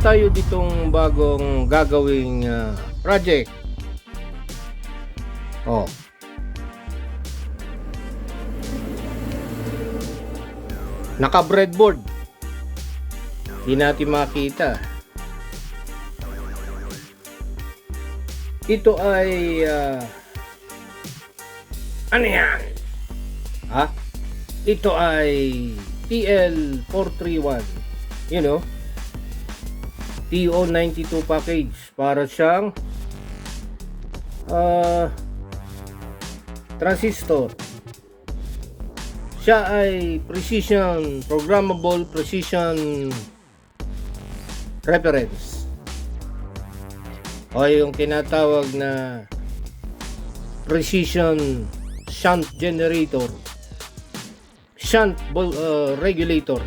tayo ditong bagong gagawing project. Oh. Naka breadboard. Hindi natin makita. Ito ay ano yan? Ha? Ito ay TL431. You know? TO92 package. Para siyang transistor. Siya ay programmable precision reference, o yung tinatawag na precision shunt generator, shunt regulator.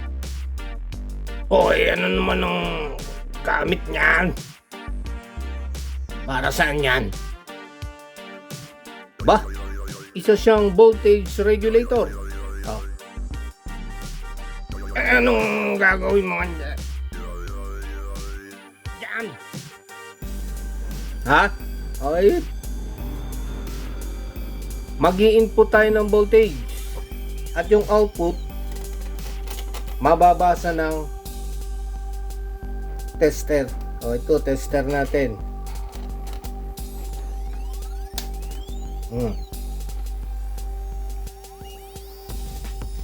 Ano naman ang gamit niyan? Para saan yan? Ba? Isa siyang voltage regulator. Anong gagawin mo dyan? Ha? Okay. Mag-i-input tayo ng voltage. At yung output mababasa ng tester. Ito, tester natin.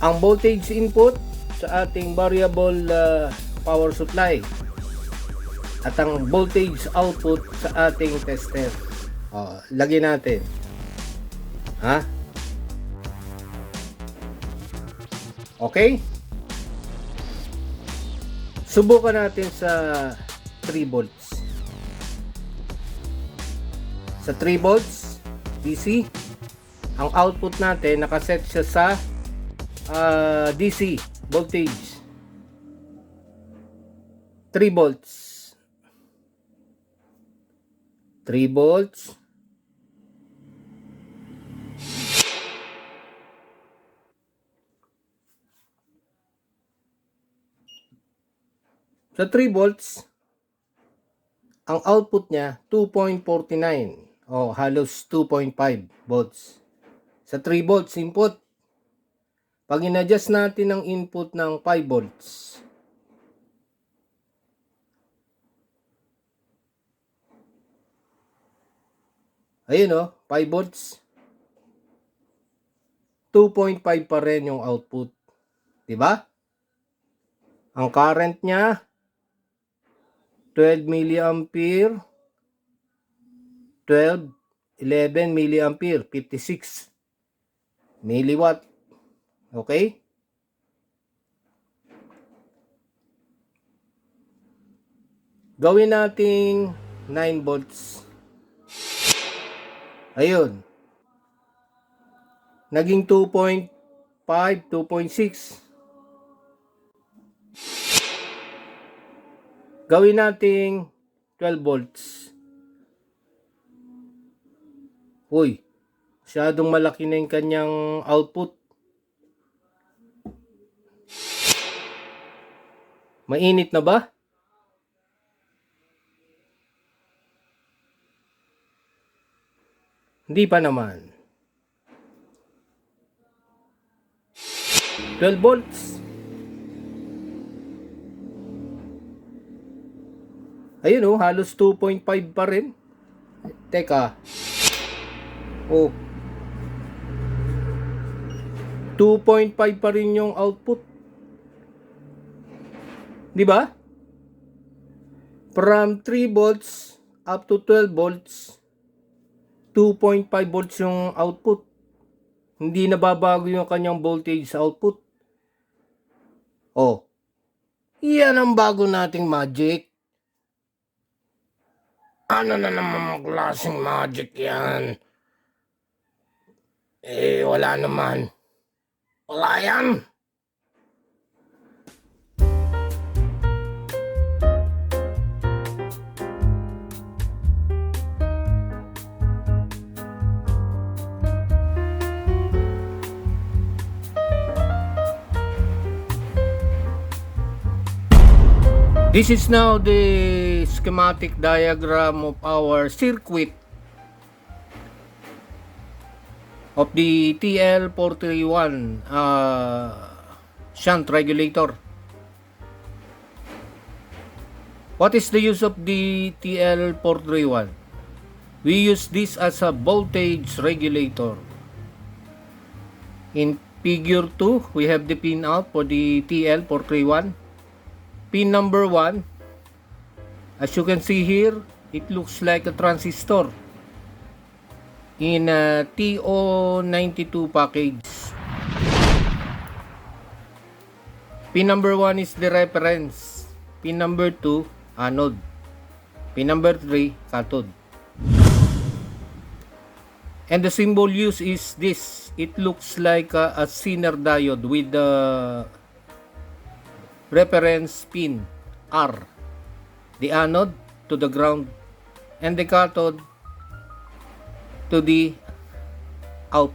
Ang voltage input sa ating variable power supply at ang voltage output sa ating tester. Lagyan natin. Ha? Okay? Subukan natin sa 3 volts. Sa 3 volts DC, ang output natin nakaset siya sa DC voltage 3 volts. 3 volts. Sa 3 volts, ang output niya 2.49 o halos 2.5 volts. Sa 3 volts input, pag in-adjust natin ang input ng 5 volts, ayun 5 volts, 2.5 pa rin yung output. Diba? Ang current niya 12 milliampere, 11 milliampere, 56 milliwatt. Okay? Gawin nating 9 volts. Ayun. Naging 2.5, 2.6. Gawin nating 12 volts. Uy, masyadong malaki na yung kanyang output. Mainit na ba? Hindi pa naman. 12 volts. Ayun halos 2.5 pa rin. Teka. 2.5 pa rin yung output. Di ba? From 3 volts up to 12 volts, 2.5 volts yung output. Hindi nababago yung kanyang voltage sa output. Iyan ang bago nating magic. Ano na naman klaseng magic yan? Wala naman. Wala yan. This is now the schematic diagram of our circuit of the TL431 Shunt Regulator. What is the use of the TL431? We use this as a voltage regulator. In figure 2, we have the pin out for the TL431. Pin number 1, as you can see here, it looks like a transistor in a TO92 package. Pin number 1 is the reference. Pin number 2, anode. Pin number 3, cathode. And the symbol used is this. It looks like a Zener diode with the reference pin R, the anode to the ground, and the cathode to the out.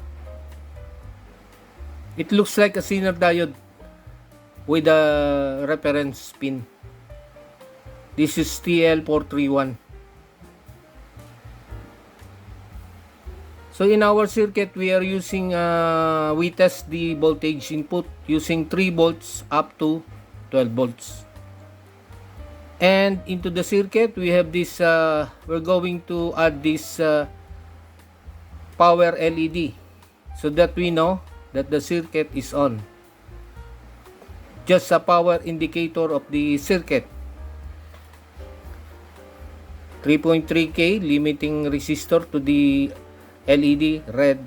It looks like a Zener diode with a reference pin. This is TL431. So in our circuit, we are using, we test the voltage input using 3 volts up to 12 volts. And into the circuit, we have this, we're going to add this power LED so that we know that the circuit is on. Just a power indicator of the circuit. 3.3K limiting resistor to the LED red.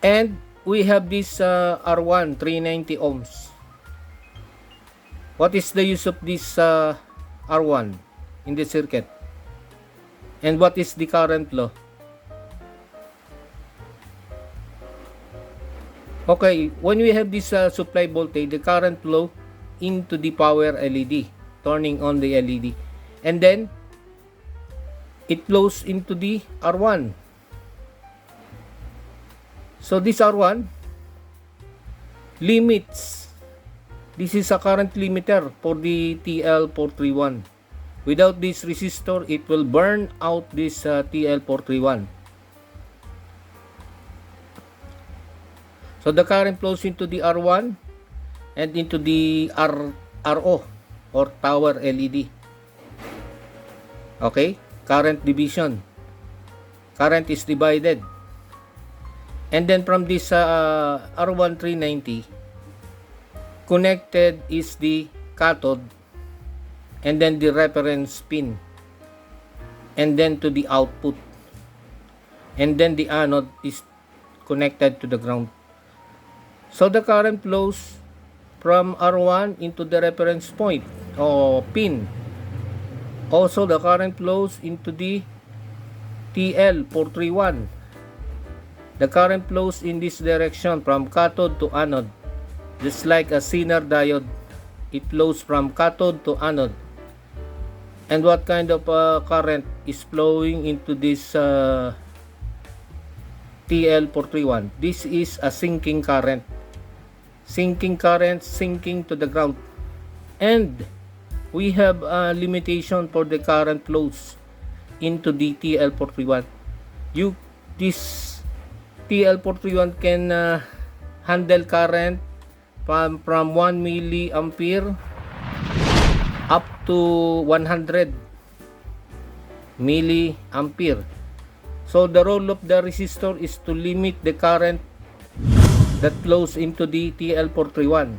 And we have this R1 390 ohms. What is the use of this R1 in the circuit? And what is the current law? Okay, when we have this supply voltage, the current flow into the power LED, turning on the LED, and then it flows into the R1. So this R1 limits. This is a current limiter for the TL431. Without this resistor, it will burn out this TL431. So the current flows into the R1 and into the RO or power LED. Okay? Current division. Current is divided. And then from this R1 390, connected is the cathode and then the reference pin and then to the output. And then the anode is connected to the ground. So the current flows from R1 into the reference point or pin. Also, the current flows into the TL431. The current flows in this direction from cathode to anode. Just like a Zener diode, it flows from cathode to anode. And what kind of current is flowing into this TL431? This is a sinking current. Sinking current, sinking to the ground. And we have a limitation for the current flows into the TL431. This TL431 can handle current from 1 milliampere up to 100 milliampere. So the role of the resistor is to limit the current that flows into the TL431.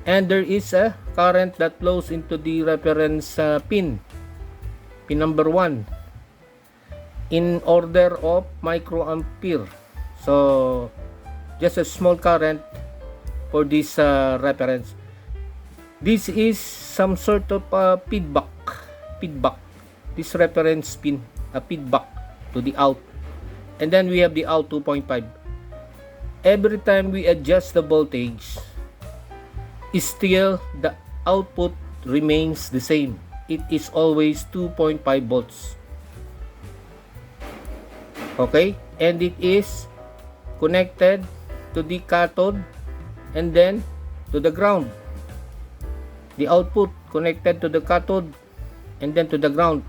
And there is a current that flows into the reference pin number 1, in order of microampere. So just a small current for this reference. This is some sort of feedback. This reference pin, a feedback to the out. And then we have the out 2.5. Every time we adjust the voltage, still the output remains the same. It is always 2.5 volts. Okay, and it is connected to the cathode and then to the ground. the output connected to the cathode and then to the ground,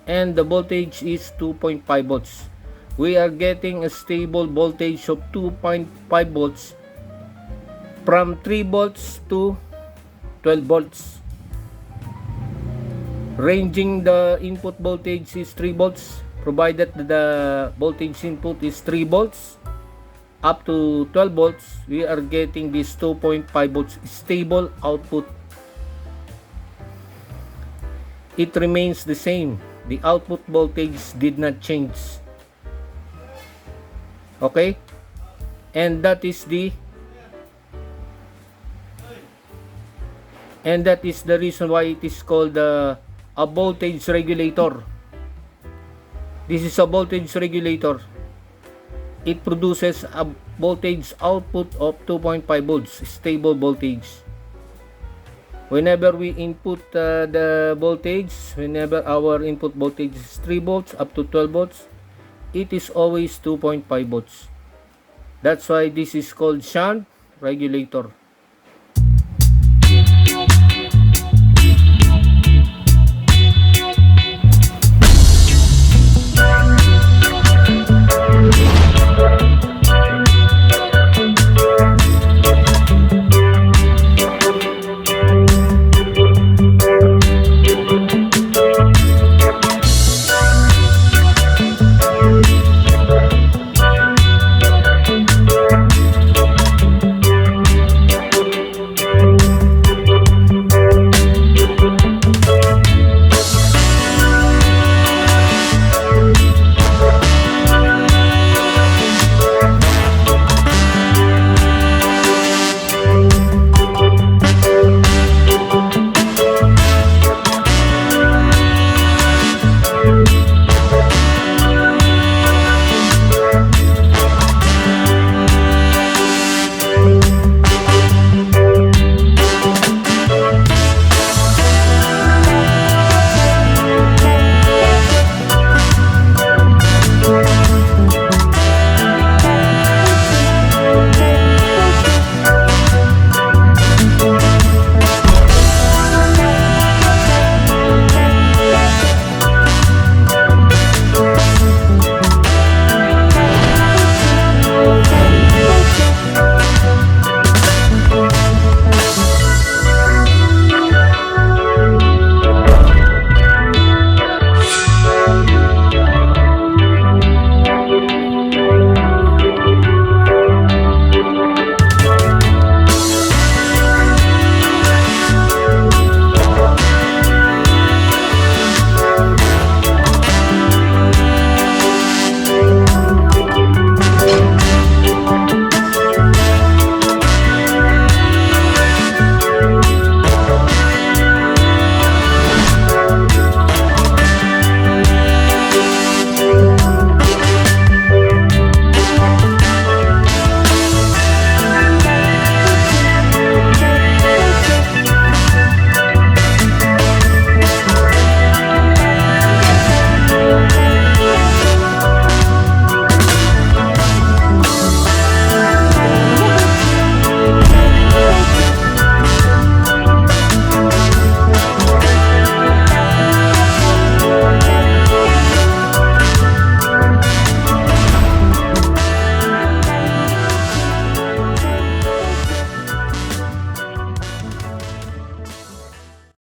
and the voltage is 2.5 volts. We are getting a stable voltage of 2.5 volts from 3 volts to 12 volts. Ranging the input voltage is 3 volts, provided the voltage input is 3 volts up to 12 volts. We are getting this 2.5 volts stable output. It remains the same. The output voltage did not change. Okay? And that is the reason why it is called a voltage regulator. This is a voltage regulator. It produces a voltage output of 2.5 volts, stable voltage. Whenever we input the voltage, whenever our input voltage is 3 volts up to 12 volts, it is always 2.5 volts. That's why this is called shunt regulator.